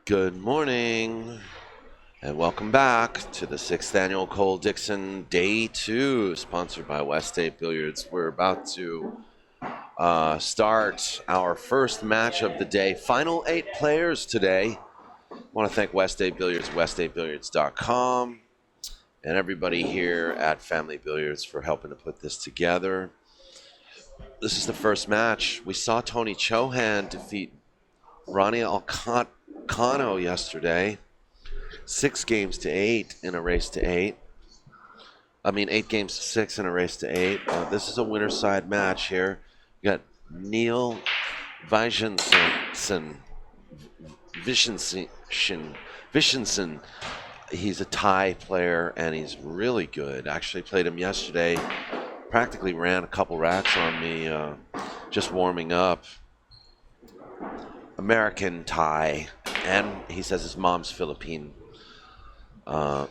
Good morning, and welcome back to the 6th Annual Cole Dickson Day 2, sponsored by West State Billiards. We're about to start our first match of the day. Final 8 players today. I want to thank West State Billiards, weststatebilliards.com, and everybody here at Family Billiards for helping to put this together. This is the first match. We saw Tony CHOHAN defeat Ronnie Alcano yesterday. 6 games to 8 in a race to 8. 8 games to 6 in a race to 8. This is a winner side match here. You got Neil Vichensen. He's a Thai player, and he's really good. Actually played him yesterday. Practically ran a couple racks on me just warming up. American Thai, and he says his mom's Philippine. We're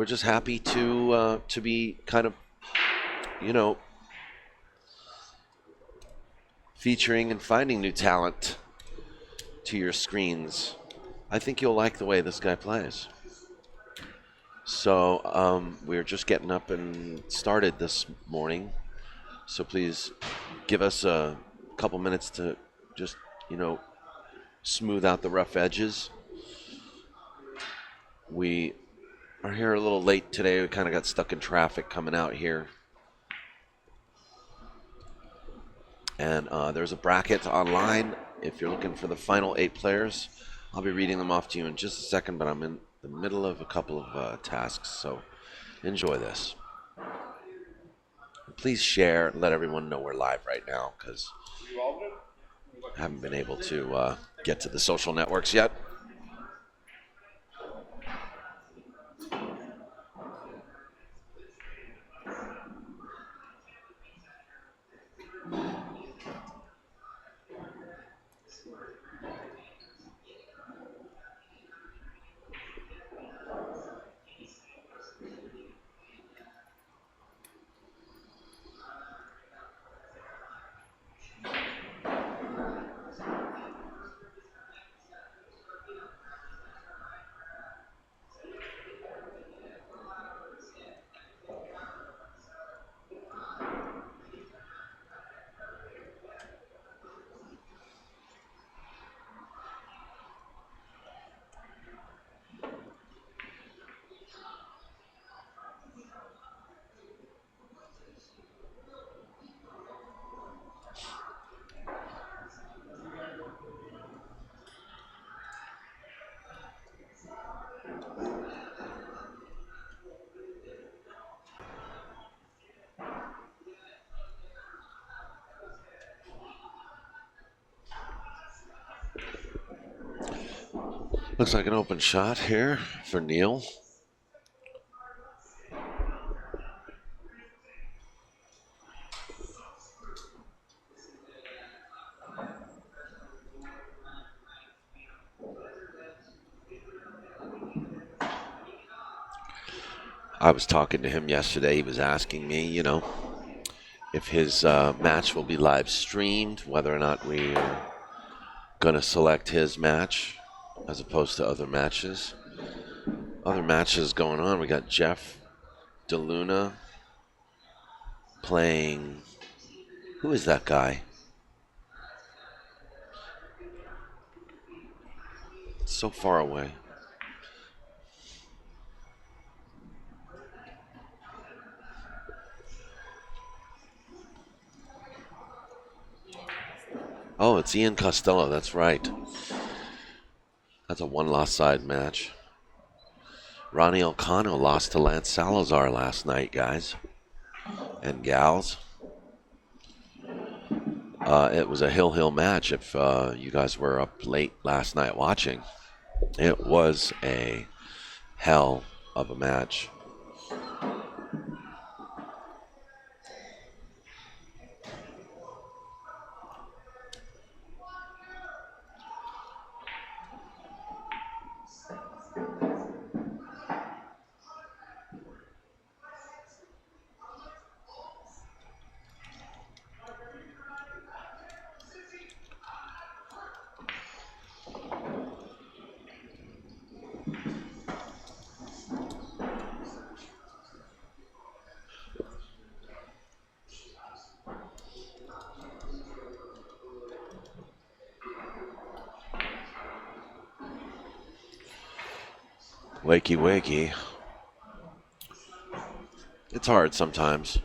just happy to be kind of, featuring and finding new talent to your screens. I think you'll like the way this guy plays. So we're just getting up and started this morning. So please give us a couple minutes to just, smooth out the rough edges. We are here a little late today. We kind of got stuck in traffic coming out here. And there's a bracket online if you're looking for the final 8 players. I'll be reading them off to you in just a second, but I'm in the middle of a couple of tasks, so enjoy this. Please share and let everyone know we're live right now, because I haven't been able to get to the social networks yet. Looks like an open shot here for Neil. I was talking to him yesterday. He was asking me, if his match will be live streamed, whether or not we are going to select his match as opposed to other matches. Other matches going on. We got Jeff DeLuna playing. Who is that guy? It's so far away. Oh, it's Ian Costello. That's right. That's a one-loss side match. Ronnie Alcano lost to Lance Salazar last night, guys and gals. It was a hill match if you guys were up late last night watching. It was a hell of a match. Wakey, wakey. It's hard sometimes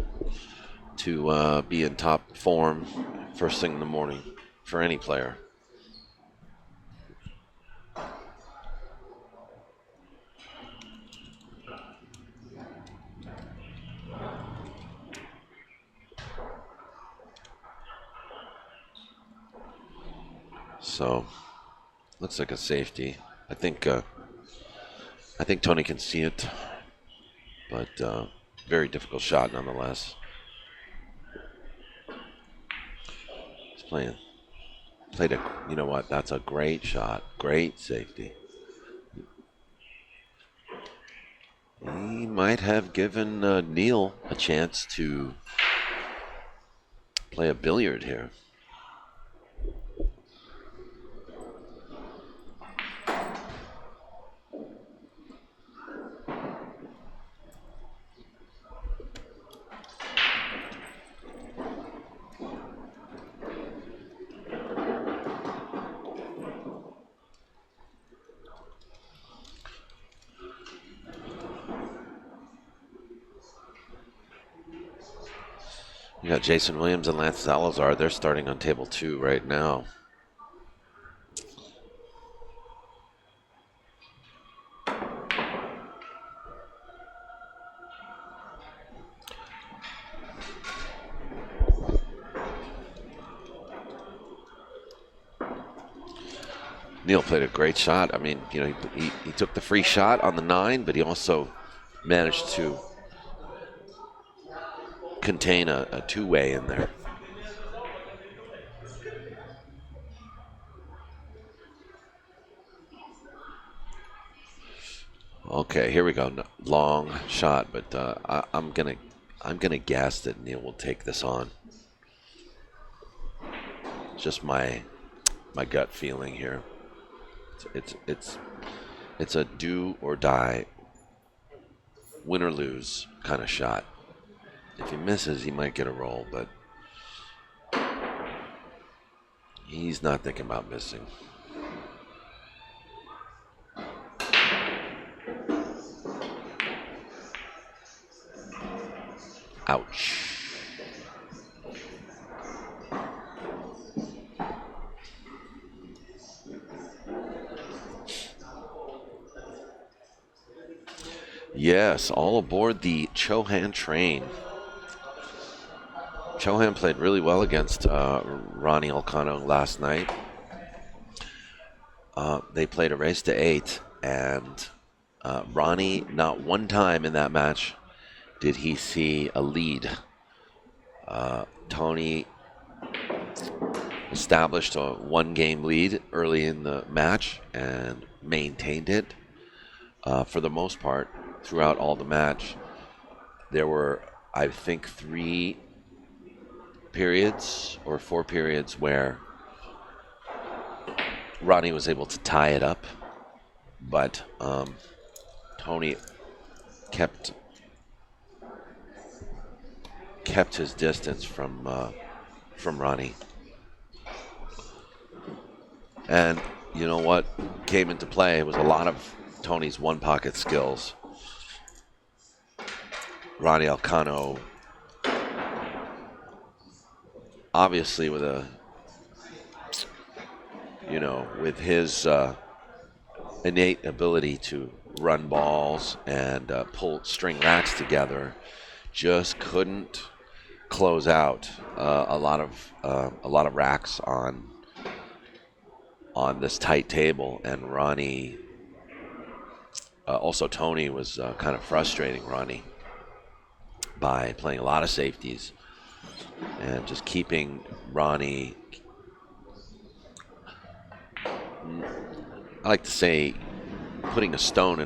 to be in top form first thing in the morning for any player. So, looks like a safety. I think Tony can see it, but very difficult shot nonetheless. He's played a, you know what? That's a great shot, great safety. He might have given Neil a chance to play a billiard here. You got Jason Williams and Lance Salazar. They're starting on table 2 right now. Neil played a great shot. I mean, you know, he took the free shot on the 9, but he also managed to contain a two-way in there. Okay, here we go. Long shot, but I'm gonna guess that Neil will take this on. Just my gut feeling here. It's a do or die, win or lose kind of shot. If he misses, he might get a roll, but he's not thinking about missing. Ouch. Yes, all aboard the CHOHAN train. CHOHAN played really well against Ronnie Elcano last night. They played a race to 8, and Ronnie, not one time in that match did he see a lead. Tony established a 1-game lead early in the match and maintained it for the most part throughout all the match. There were, I think, 3 periods or 4 periods where Ronnie was able to tie it up, but Tony kept his distance from Ronnie. And you know what came into play was a lot of Tony's one-pocket skills. Ronnie Elcano, obviously with his innate ability to run balls and pull string racks together, just couldn't close out a lot of racks on this tight table. And Ronnie, also Tony was kind of frustrating Ronnie by playing a lot of safeties and just keeping Ronnie, I like to say, putting a stone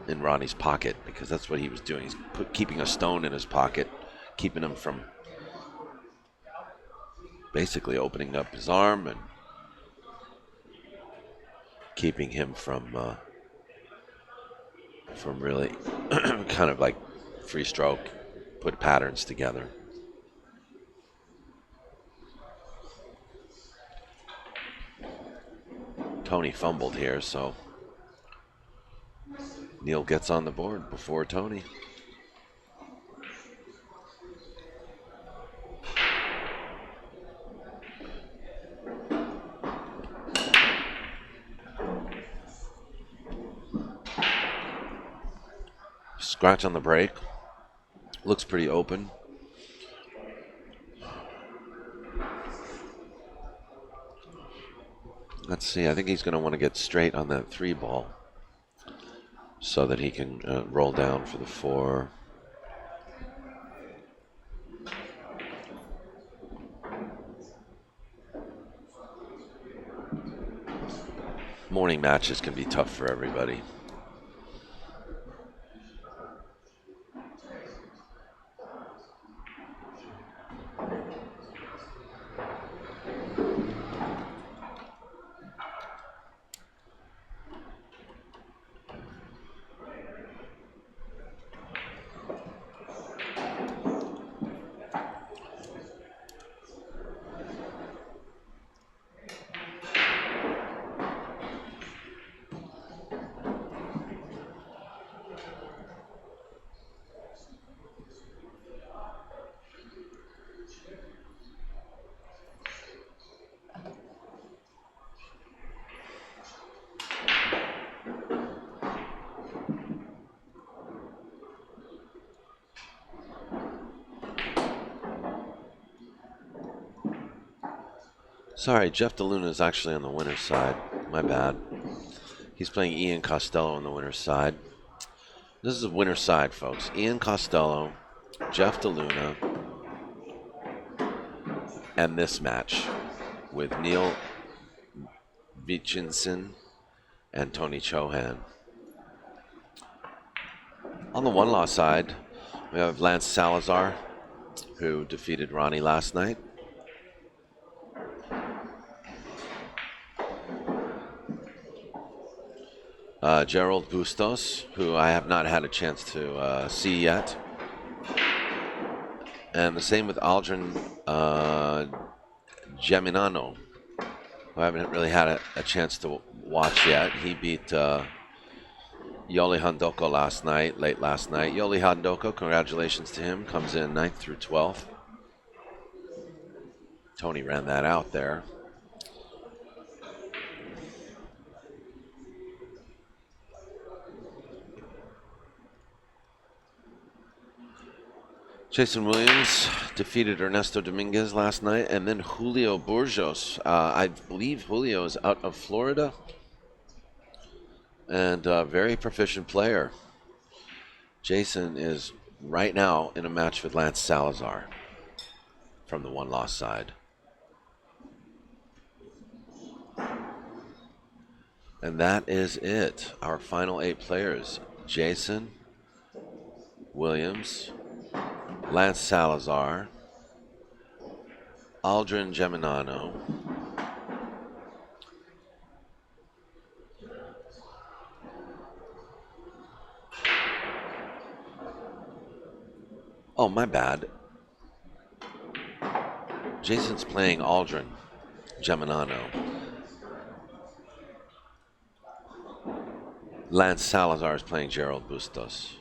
in Ronnie's pocket, because that's what he was doing. He's keeping a stone in his pocket, keeping him from basically opening up his arm and keeping him from really kind of like free stroke, put patterns together. Tony fumbled here, so Neil gets on the board before Tony. Scratch on the break. Looks pretty open. Let's see. I think he's going to want to get straight on that 3 ball so that he can roll down for the 4. Morning matches can be tough for everybody. Sorry, Jeff DeLuna is actually on the winner's side. My bad. He's playing Ian Costello on the winner's side. This is the winner's side, folks. Ian Costello, Jeff DeLuna, and this match with Neil VICHIENSAEN and Tony CHOHAN. On the one-loss side, we have Lance Salazar, who defeated Ronnie last night. Gerald Bustos, who I have not had a chance to see yet. And the same with Aldrin Geminano, who I haven't really had a chance to watch yet. He beat Yoli Handoko late last night. Yoli Handoko, congratulations to him, comes in 9th through 12th. Tony ran that out there. Jason Williams defeated Ernesto Dominguez last night, and then Julio Burgos. I believe Julio is out of Florida, and a very proficient player. Jason is right now in a match with Lance Salazar from the one-loss side. And that is it. Our final 8 players: Jason Williams, Lance Salazar, Aldrin Geminano, oh, my bad. Jason's playing Aldrin Geminano. Lance Salazar is playing Gerald Bustos.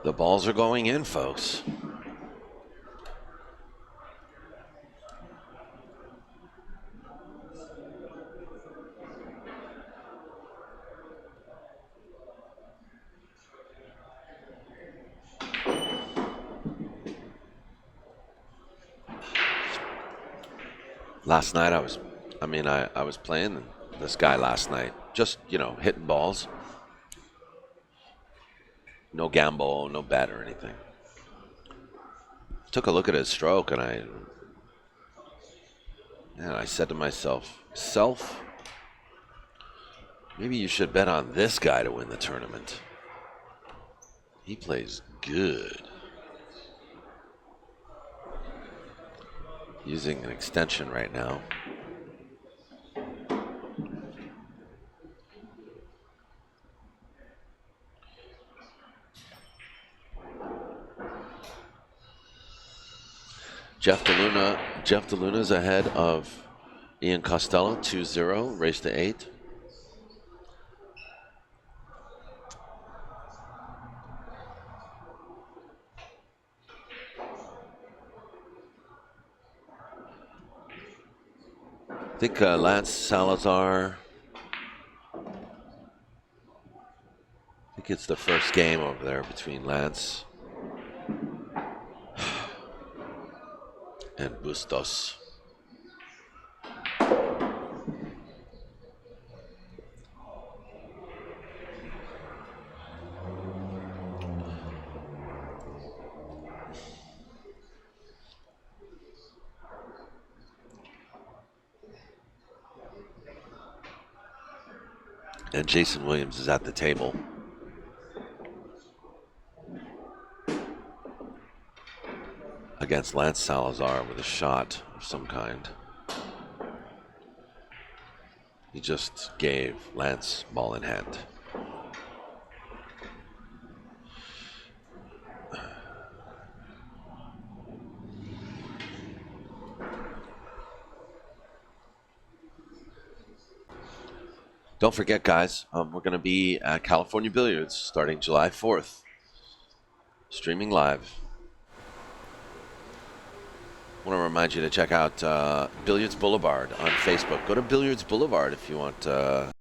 The balls are going in, folks. Last night I was playing this guy last night, just, you know, hitting balls. No gamble, no bet or anything. Took a look at his stroke and I said to myself, maybe you should bet on this guy to win the tournament. He plays good. Using an extension right now. Jeff DeLuna's ahead of Ian Costello, 2-0, race to 8. I think Lance Salazar, I think it's the first game over there between Lance and Bustos. And Jason Williams is at the table. Against Lance Salazar with a shot of some kind. He just gave Lance ball in hand. Don't forget, guys, we're going to be at California Billiards starting July 4th. Streaming live. I want to remind you to check out Billiards Boulevard on Facebook. Go to Billiards Boulevard if you want to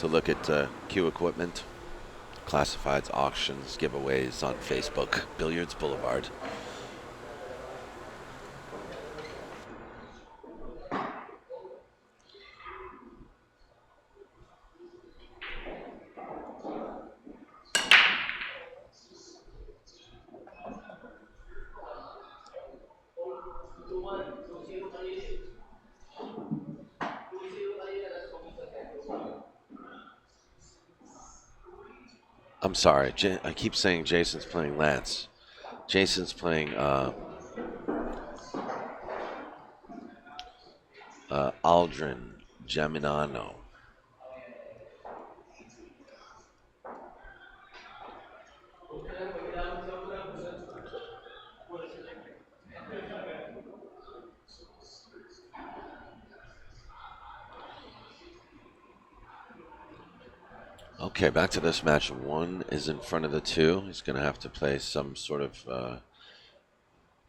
look at cue equipment, classifieds, auctions, giveaways on Facebook. Billiards Boulevard. I'm sorry, I keep saying Jason's playing Lance. Jason's playing Aldrin Geminano. Okay, back to this match. 1 is in front of the 2. He's going to have to play some sort of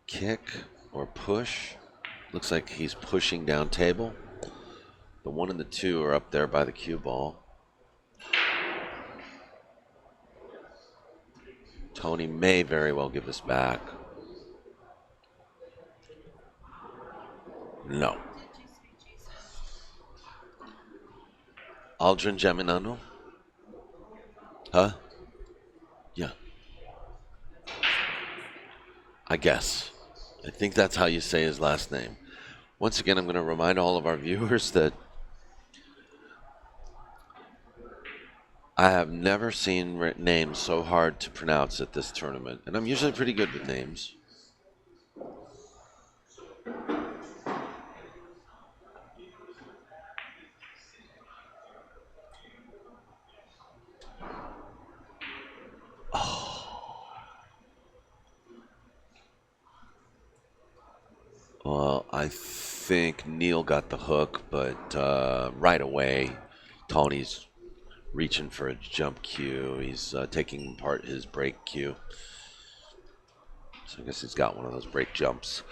kick or push. Looks like he's pushing down table. The 1 and the 2 are up there by the cue ball. Tony may very well give this back. No. Aldrin Geminano? Huh? Yeah. I guess. I think that's how you say his last name. Once again, I'm going to remind all of our viewers that I have never seen names so hard to pronounce at this tournament. And I'm usually pretty good with names. Well, I think Neil got the hook, but right away, Tony's reaching for a jump cue. He's taking apart his break cue. So I guess he's got one of those break jumps.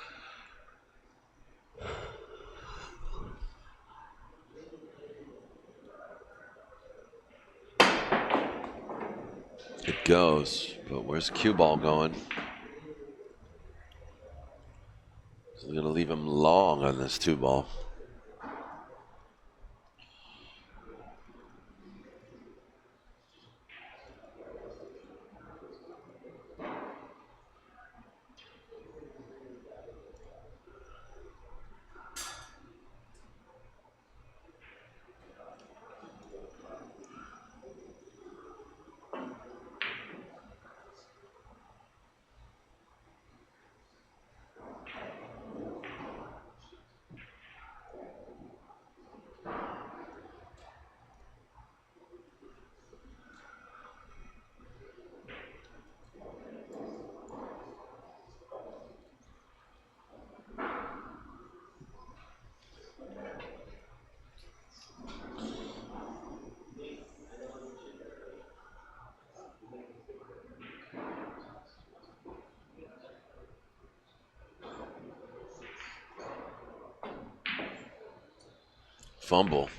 It goes, but where's the cue ball going? We're gonna leave him long on this 2-ball. Fumble.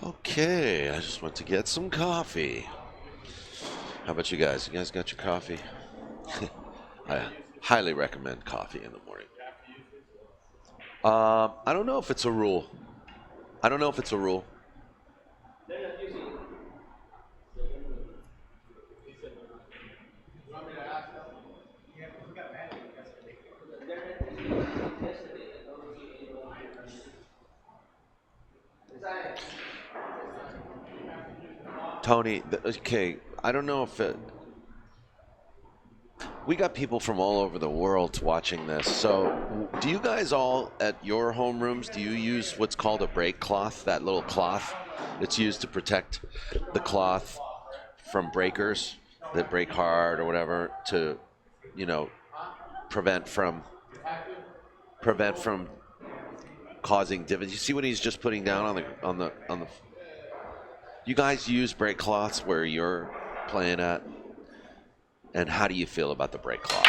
Okay, I just went to get some coffee. How about you guys? You guys got your coffee? I highly recommend coffee in the morning. I don't know if it's a rule. I don't know if it's a rule. Tony, okay, I don't know if it. We got people from all over the world watching this. So, do you guys all at your homerooms, do you use what's called a break cloth, that little cloth that's used to protect the cloth from breakers that break hard or whatever to, you know, prevent from causing divots? You see what he's just putting down on the. You guys use break cloths where you're playing at? And how do you feel about the break cloth?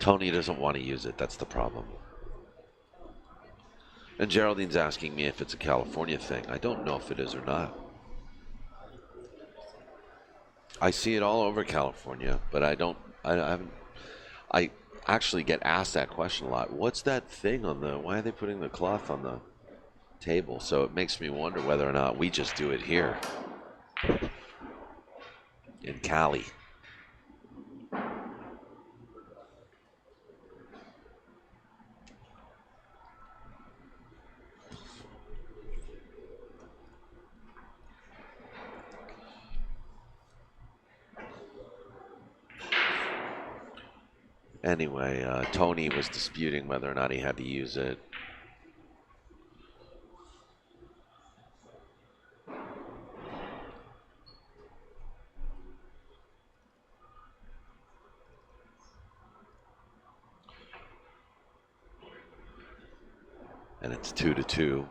Tony doesn't want to use it. That's the problem. And Geraldine's asking me if it's a California thing. I don't know if it is or not. I see it all over California, but I haven't. I actually get asked that question a lot. What's that thing on the? Why are they putting the cloth on the table? So it makes me wonder whether or not we just do it here in Cali. Anyway, Tony was disputing whether or not he had to use it. And it's 2-2.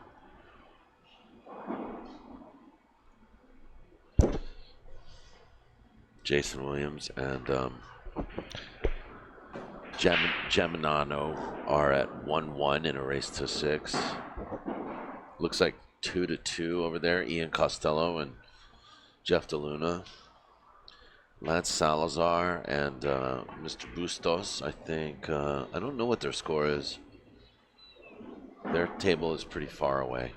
Jason Williams and Geminano are at 1-1 in a race to 6. Looks like 2-2 over there. Ian Costello and Jeff DeLuna. Lance Salazar and Mr. Bustos, I think. I don't know what their score is. Their table is pretty far away.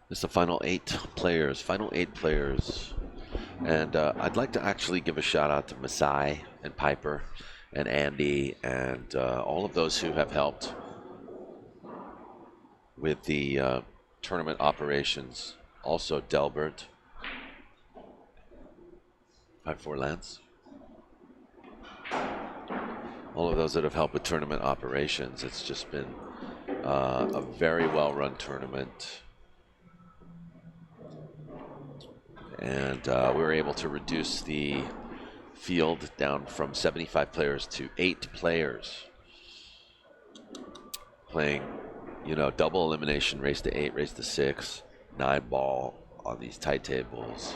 It's the final 8 players. And I'd like to actually give a shout out to Masai and Piper and Andy and all of those who have helped with the tournament operations. Also Delbert. 5-4 Lance. All of those that have helped with tournament operations. It's just been a very well-run tournament. And we were able to reduce the field down from 75 players to 8 players. Playing, you know, double elimination, race to 8, race to 6, 9 ball on these tight tables.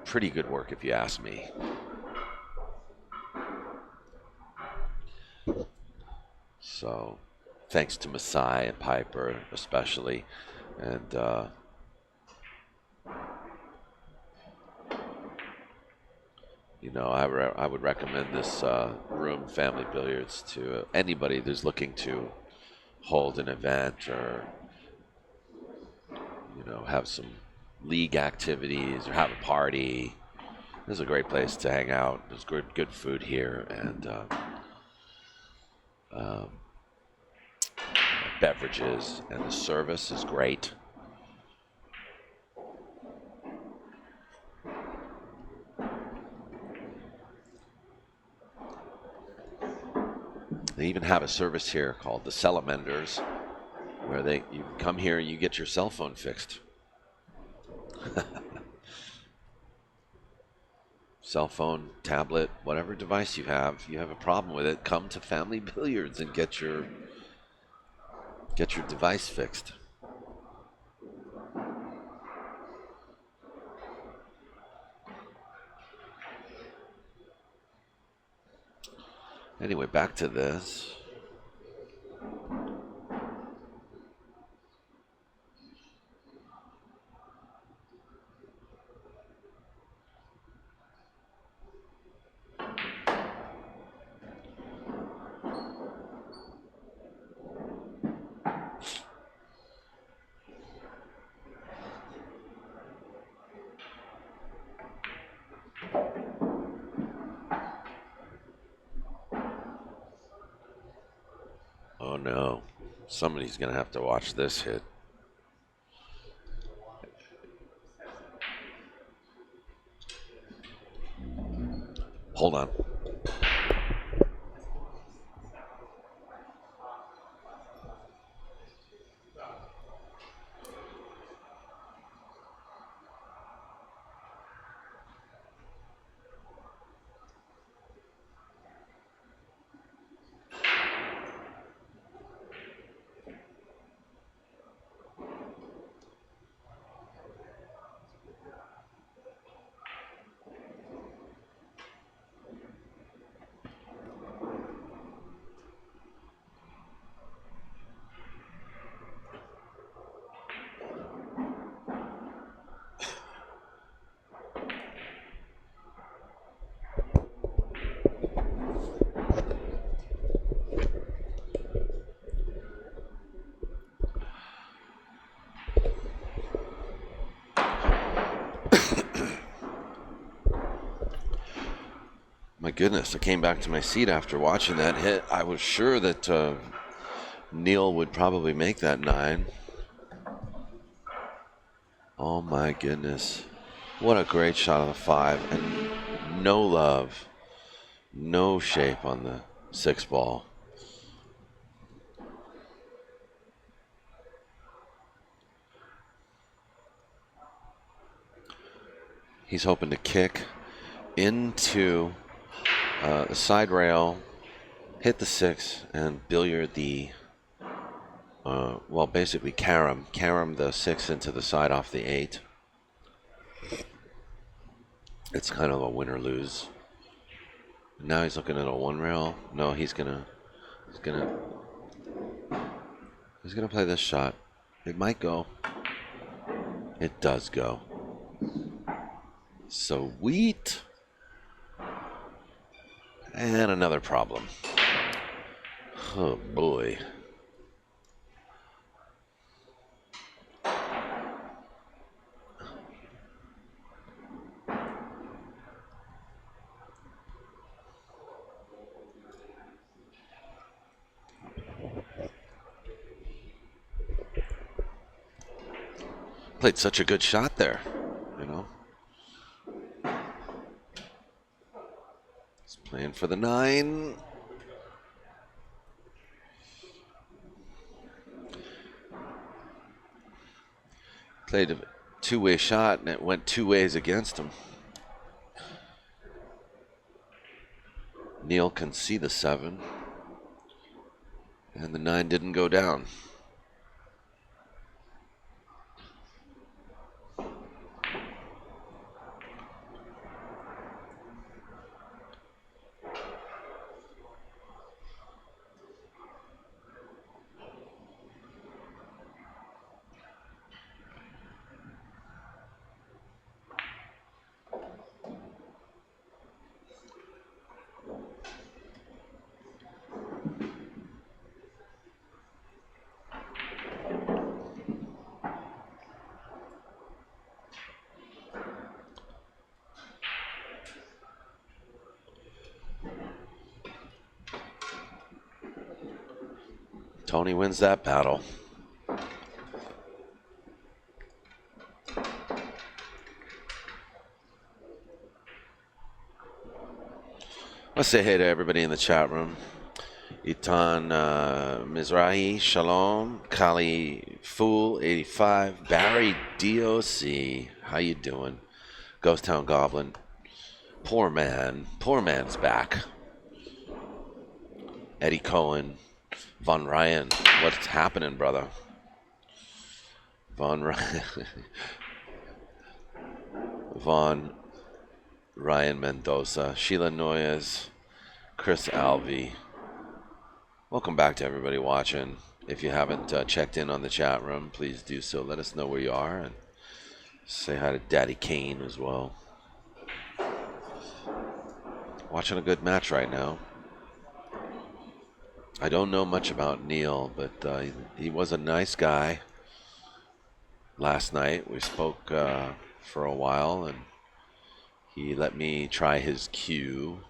Pretty good work if you ask me. So, thanks to Masai and Piper especially. And you know, I would recommend this room, Family Billiards, to anybody who's looking to hold an event or, you know, have some league activities or have a party. This is a great place to hang out. There's good food here, and beverages, and the service is great. They even have a service here called the Salamanders, where you come here and you get your cell phone fixed. Cell phone, tablet, whatever device you have a problem with it, come to Family Billiards and get your device fixed. Anyway, back to this. Oh no. Somebody's going to have to watch this hit. Hold on. My goodness, I came back to my seat after watching that hit. I was sure that Neil would probably make that 9. Oh my goodness. What a great shot on the 5. And no love, no shape on the 6 ball. He's hoping to kick into the side rail, hit the 6, and billiard the, well, basically carom the 6 into the side off the 8. It's kind of a win or lose. Now he's looking at a 1 rail. No, he's gonna play this shot. It might go. It does go. Sweet. And another problem. Oh boy. Played such a good shot there, you know. He's playing for the 9. Played a 2-way shot and it went 2 ways against him. Neil can see the 7. And the 9 didn't go down. Tony wins that battle. Let's say hey to everybody in the chat room. Itan Mizrahi, Shalom, Kali Fool 85, Barry DOC. How you doing? Ghost Town Goblin. Poor man's back. Eddie Cohen. Von Ryan, what's happening, brother? Von Ryan. Von Ryan Mendoza. Sheila Noyes. Chris Alvey. Welcome back to everybody watching. If you haven't checked in on the chat room, please do so. Let us know where you are. And say hi to Daddy Kane as well. Watching a good match right now. I don't know much about Neil, but he was a nice guy. Last night we spoke for a while, and he let me try his cue.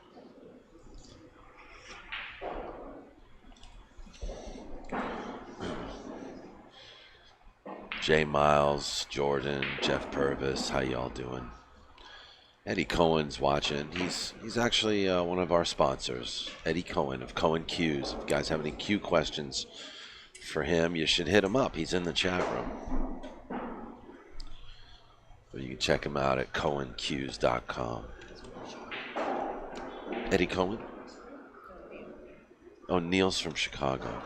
Jay Miles, Jordan, Jeff Purvis, how y'all doing? Eddie Cohen's watching. He's actually one of our sponsors, Eddie Cohen of Cohen Q's. If you guys have any Q questions for him, you should hit him up. He's in the chat room. Or you can check him out at cohenqs.com. Eddie Cohen? Oh, Neil's from Chicago.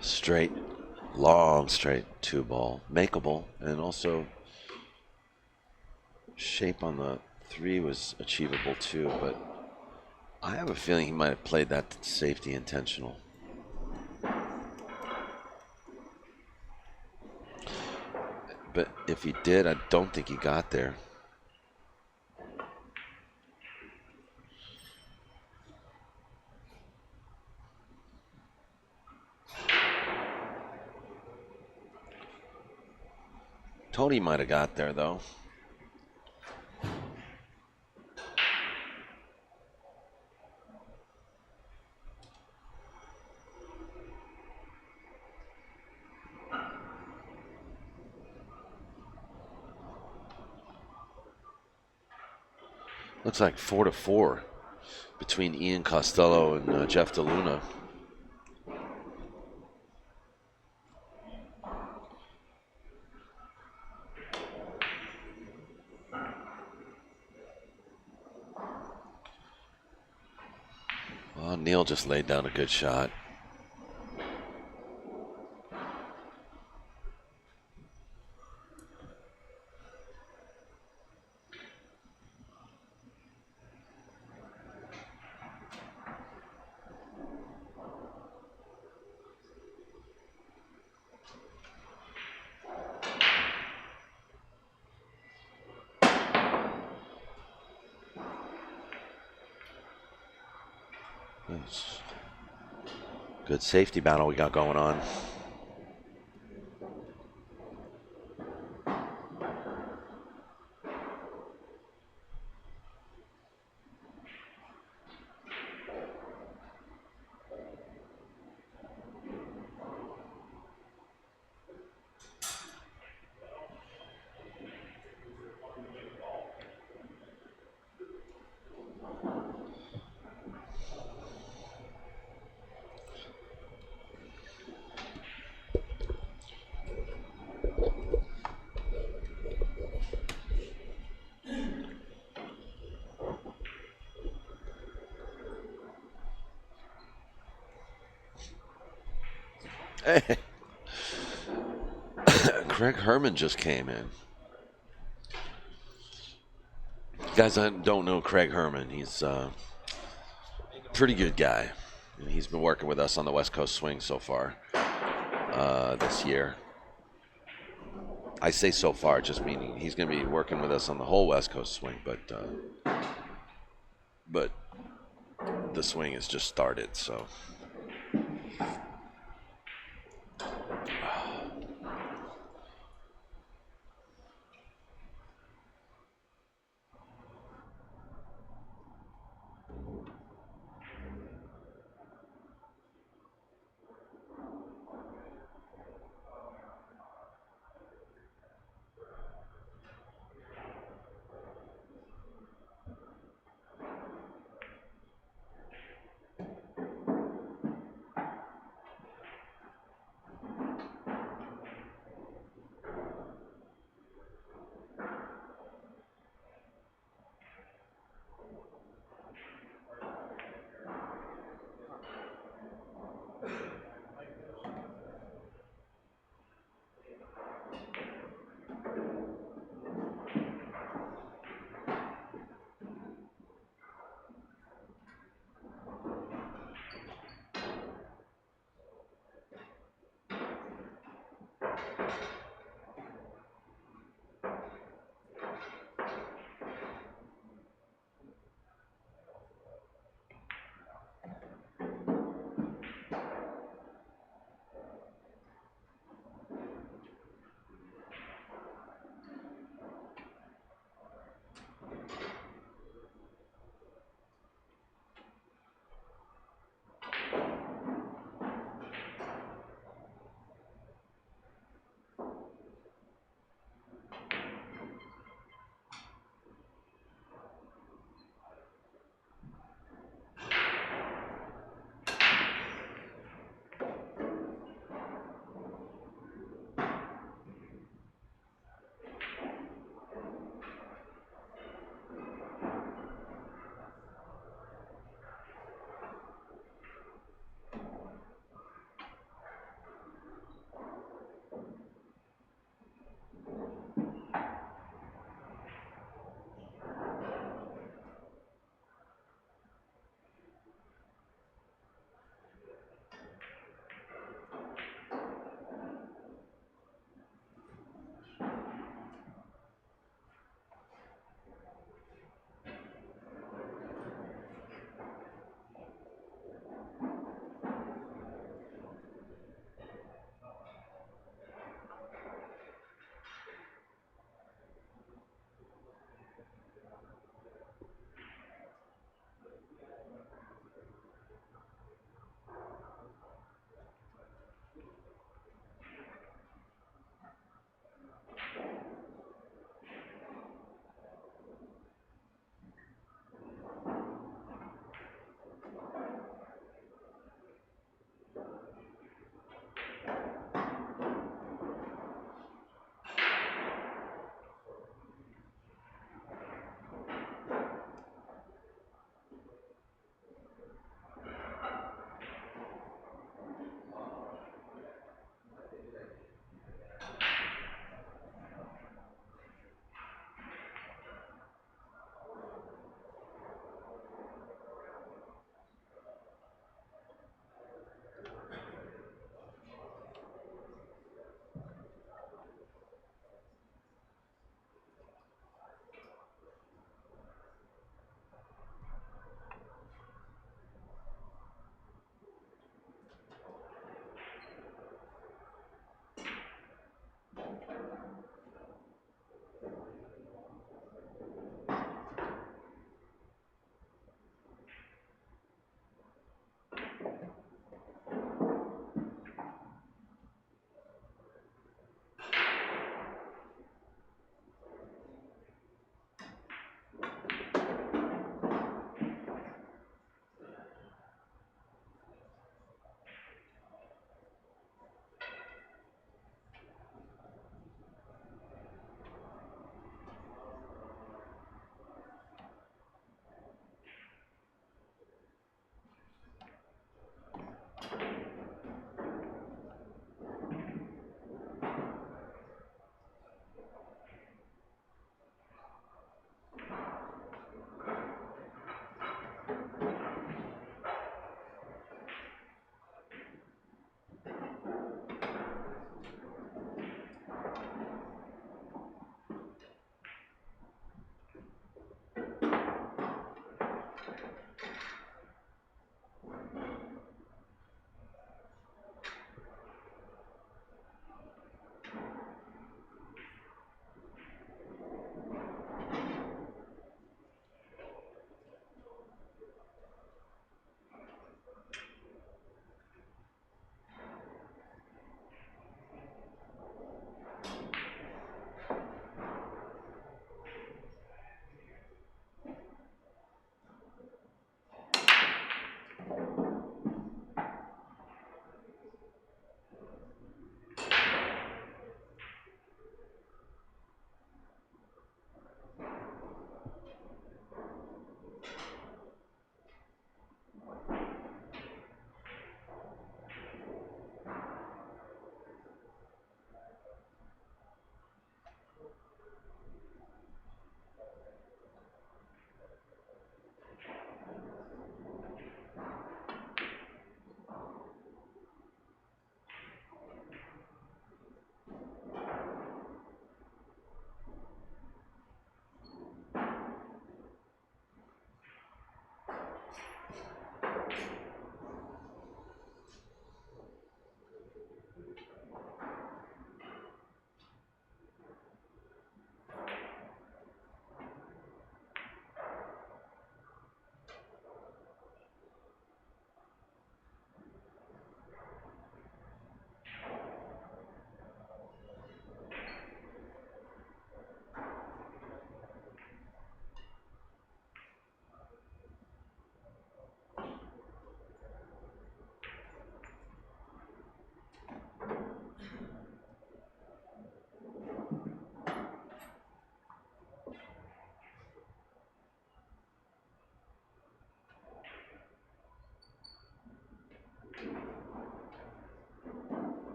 Straight, long straight 2-ball, makeable, and also shape on the 3 was achievable too, but I have a feeling he might have played that safety intentional. But if he did, I don't think he got there. Tony might have got there, though. Looks like 4-4 between Ian Costello and Jeff DeLuna. Oh, Neil just laid down a good shot. Good safety battle we got going on. Hey. Craig Herman just came in. You guys don't know Craig Herman. He's a pretty good guy. And he's been working with us on the West Coast Swing so far this year. I say so far, just meaning he's going to be working with us on the whole West Coast Swing, but the swing has just started, so.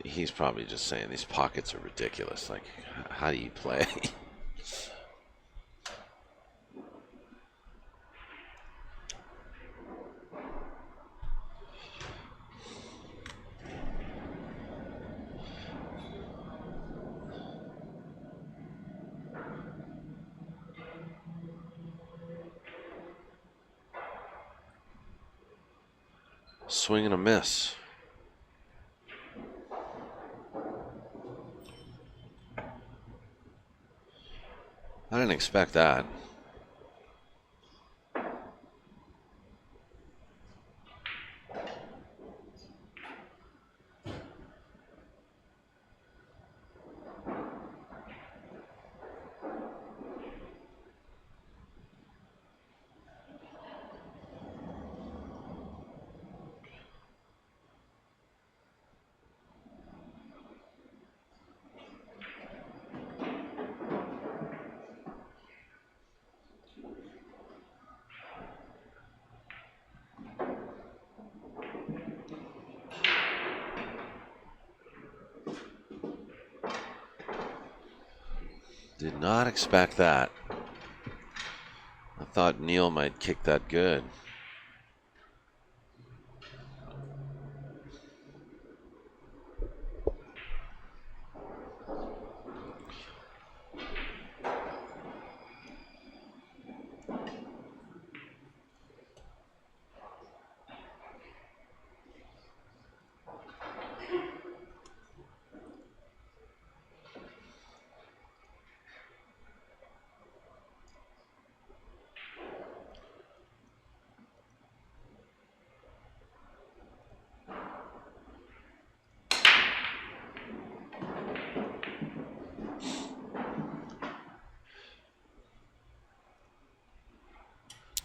He's probably just saying these pockets are ridiculous. Like, how do you play? Swing and a miss. I didn't expect that. Did not expect that. I thought Neil might kick that good.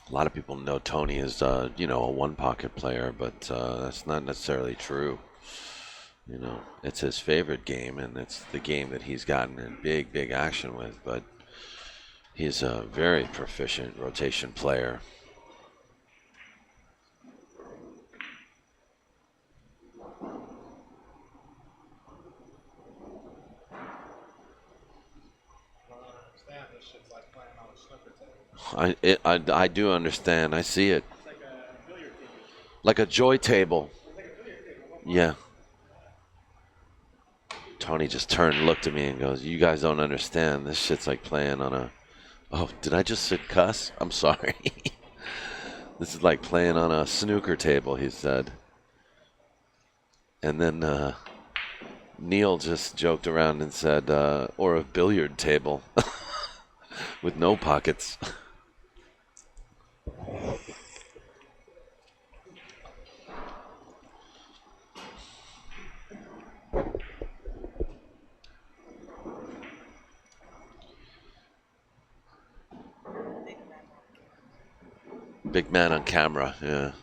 A lot of people know Tony is, you know, a one-pocket player, but that's not necessarily true. You know, it's his favorite game, and it's the game that he's gotten in big action with. But he's a very proficient rotation player. I do understand. I see it. It's like a billiard table. Like a joy table. It's like a billiard table. Yeah. Tony just turned and looked at me and goes, "You guys don't understand. This shit's like playing on a..." Oh, did I just sit cuss? I'm sorry. This is like playing on a snooker table, he said. And then Neil just joked around and said, or a billiard table with no pockets. Big man on camera, yeah.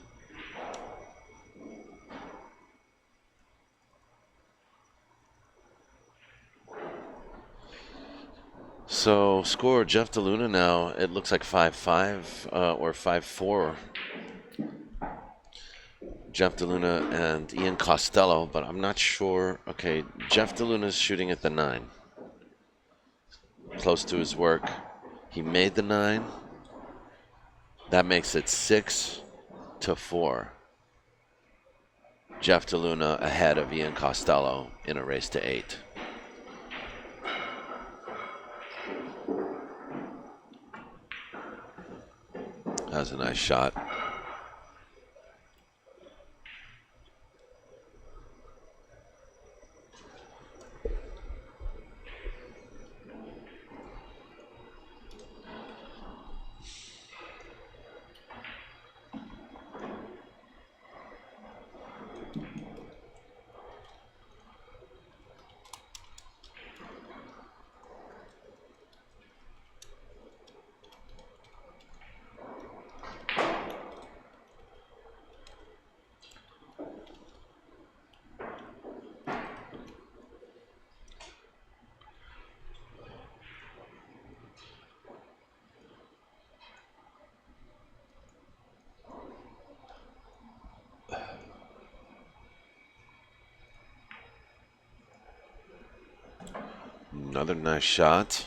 So score Jeff DeLuna now. It looks like 5-5 or 5-4. Jeff DeLuna and Ian Costello, but I'm not sure. Okay, Jeff DeLuna's shooting at the 9. Close to his work. He made the 9. That makes it 6-4. Jeff DeLuna ahead of Ian Costello in a race to 8. That was a nice shot. Another nice shot.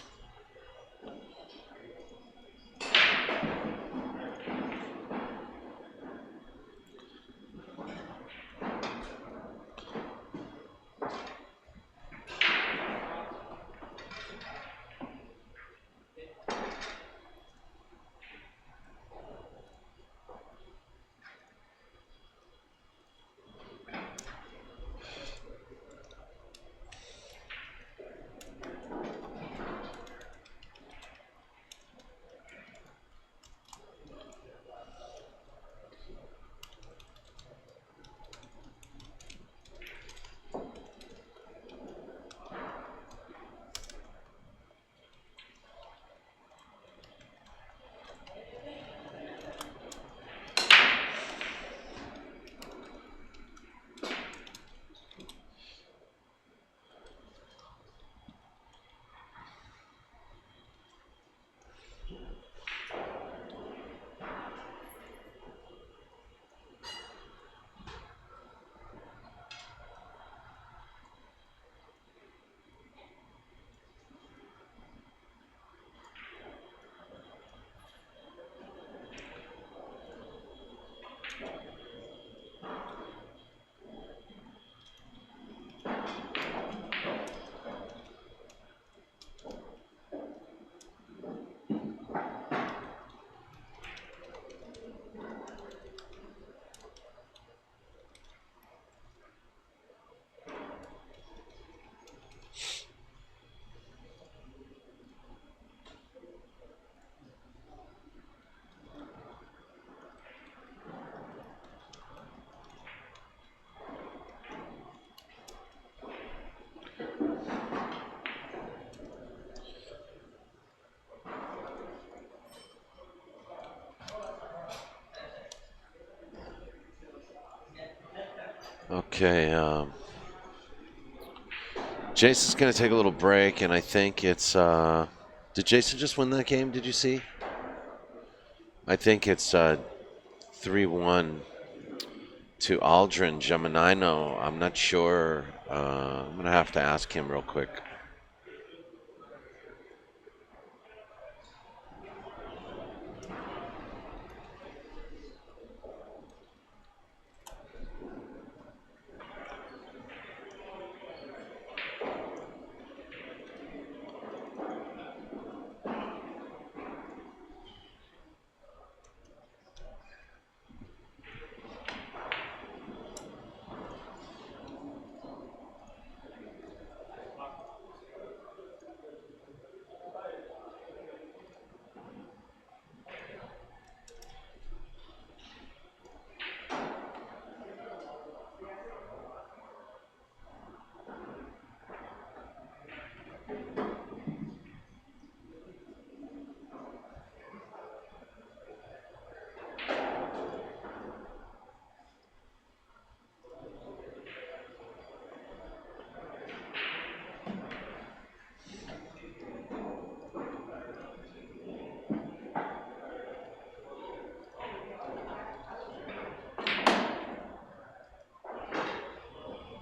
Okay, Jason's going to take a little break, and I think it's, did Jason just win that game, did you see? I think it's 3-1 to Aldrin Geminino. I'm not sure. I'm going to have to ask him real quick.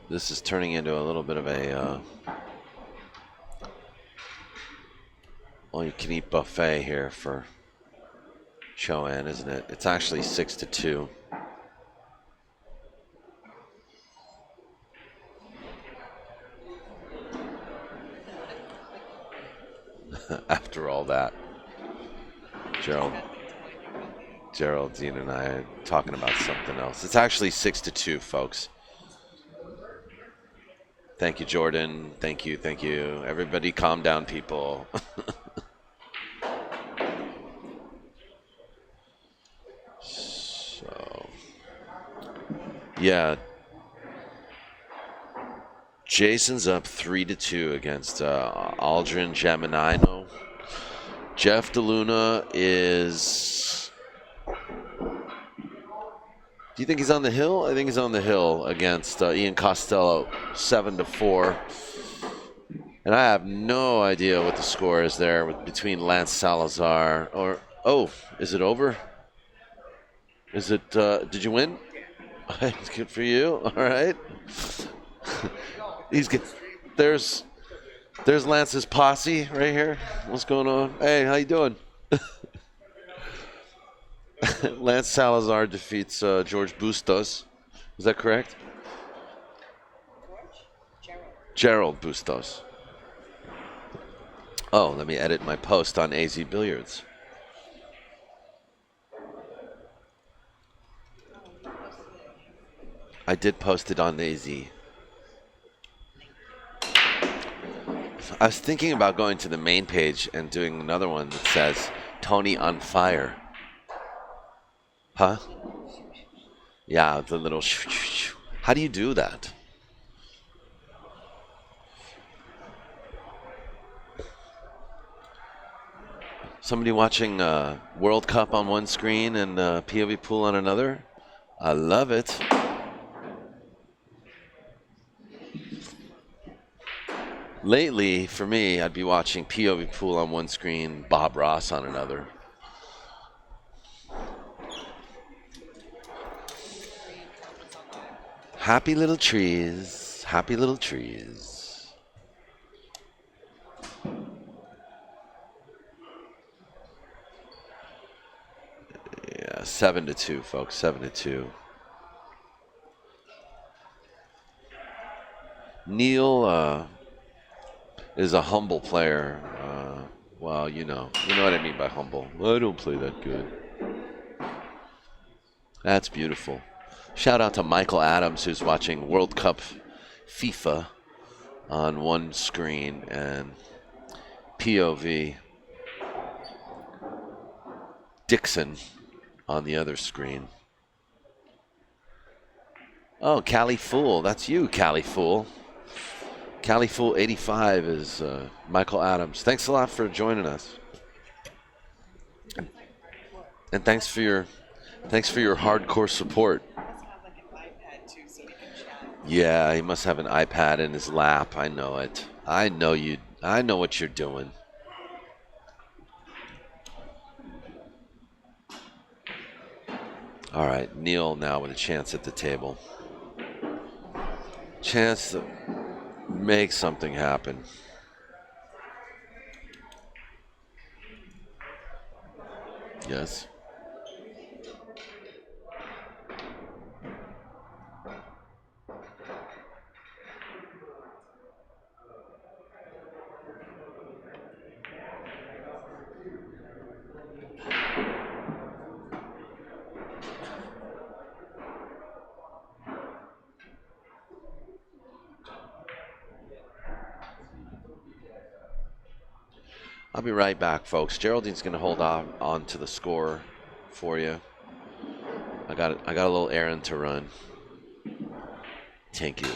This is turning into a little bit of a all-you-can-eat buffet here for CHOHAN, isn't it? It's actually 6-2. After all that, Geraldine and I are talking about something else. It's actually 6-2, folks. Thank you, Jordan. Thank you, thank you. Everybody calm down, people. So, yeah. Jason's up 3-2 against Aldrin Geminino. Jeff DeLuna is... Do you think he's on the hill? I think he's on the hill against Ian Costello, 7-4. And I have no idea what the score is there between Lance Salazar or... Oh, is it over? Is it... did you win? It's good for you. All right. He's good. There's There's Lance's posse right here. What's going on? Hey, how you doing? Lance Salazar defeats George Bustos. Is that correct? Gerald Bustos. Oh, let me edit my post on AZ Billiards. I did post it on AZ. I was thinking about going to the main page and doing another one that says Tony on fire. Huh? Yeah, the little How do you do that? Somebody watching World Cup on one screen and POVPOOL on another? I love it. Lately, for me, I'd be watching POVPOOL on one screen, Bob Ross on another. Happy little trees. Happy little trees. Yeah, 7-2, folks. 7-2. Neil is a humble player. Well, you know what I mean by humble. I don't play that good. That's beautiful. Shout out to Michael Adams, who's watching World Cup FIFA on one screen and POV Dickson on the other screen. Oh, Cali Fool. That's you, Cali Fool. Cali Fool 85 is Michael Adams. Thanks a lot for joining us. And thanks for your hardcore support. Yeah, he must have an iPad in his lap. I know it. I know you. I know what you're doing. All right, Neil now with a chance at the table. Chance to make something happen. Yes. I'll be right back, folks. Geraldine's going to hold on to the score for you. I got a little errand to run. Thank you.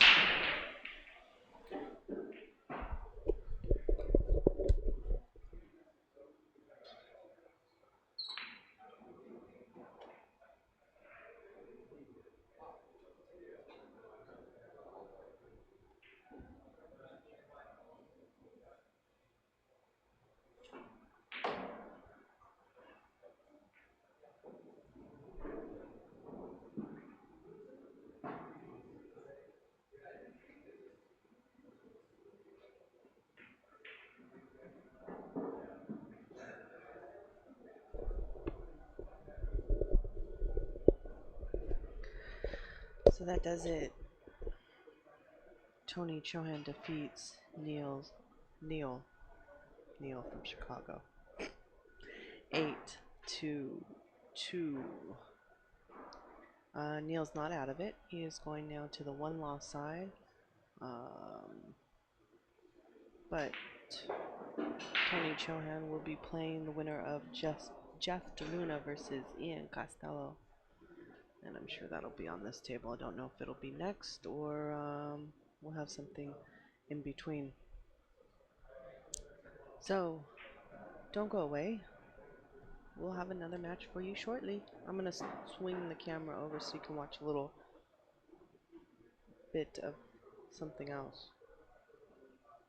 So that does it. Tony Chohan defeats Neil from Chicago. 8-2. Neil's not out of it. He is going now to the one-loss side. But Tony Chohan will be playing the winner of Jeff DeLuna versus Ian Costello. And I'm sure that'll be on this table. I don't know if it'll be next or we'll have something in between. So, don't go away. We'll have another match for you shortly. I'm going to swing the camera over so you can watch a little bit of something else.